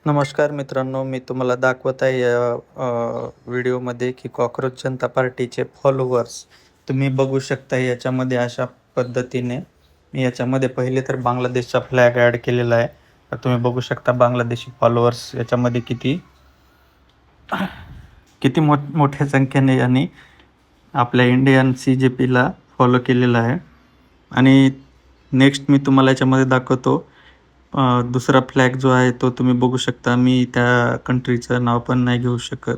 नमस्कार मित्रांनो, मी तुम्हाला दाखवत आहे या व्हिडिओमध्ये की कॉकरोच जनता पार्टीचे फॉलोवर्स तुम्ही बघू शकता. याच्यामध्ये अशा पद्धतीने मी याच्यामध्ये पहिले तर बांगलादेशचा फ्लॅग ॲड केलेला आहे. तर तुम्ही बघू शकता बांगलादेशी फॉलोवर्स याच्यामध्ये किती किती मोठ्या संख्येने यांनी आपल्या इंडियन CJPला फॉलो केलेलं आहे. आणि नेक्स्ट मी तुम्हाला याच्यामध्ये दाखवतो दुसरा फ्लॅग जो आहे तो तुम्ही बघू शकता. मी त्या कंट्रीचं नाव पण नाही घेऊ शकत.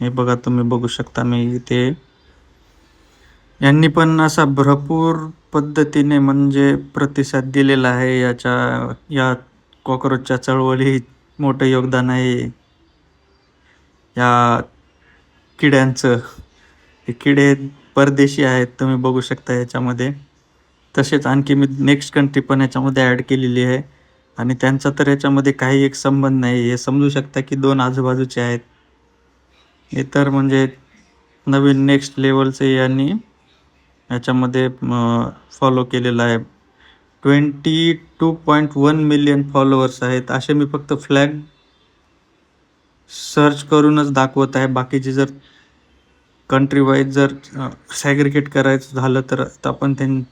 हे बघा, तुम्ही बघू शकता. मी इथे यांनी पण असा भरपूर पद्धतीने म्हणजे प्रतिसाद दिलेला आहे. या कॉकरोचच्या चळवळीत मोठं योगदान आहे या किड्यांचं. हे किडे परदेशी आहेत, तुम्ही बघू शकता याच्यामध्ये. तसेच आणखी मी नेक्स्ट कंट्री पण याच्यामध्ये ॲड केलेली आहे आणि त्यांचा तर याच्यामध्ये काही एक संबंध नाही. हे समजू शकता की दोन आजूबाजूचे आहेत. हे तर म्हणजे नवीन नेक्स्ट लेवलचे यांनी याच्यामध्ये फॉलो केलेलं आहे. 22.1 मिलियन फॉलोअर्स आहेत. असे मी फक्त फ्लॅग सर्च करूनच दाखवत आहे. बाकीचे जर कंट्री वाईज जर सॅग्रिगेट करायचं झालं तर आपण त्यांना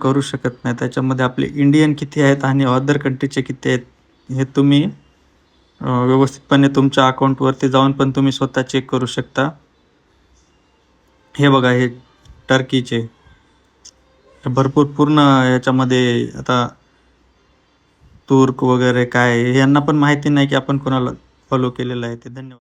करू शकत नाही. त्याच्यामध्ये आपले इंडियन किती आहेत आणि अदर कंट्रीचे किती आहेत हे तुम्ही व्यवस्थितपणे तुमच्या अकाउंटवरती जाऊन पण तुम्ही स्वतः चेक करू शकता. हे बघा, हे टर्कीचे भरपूर पूर्ण याच्यामध्ये आता तुर्क वगैरे काय यांना पण माहिती नाही की आपण कोणाला फॉलो केलेलं आहे ते. धन्यवाद.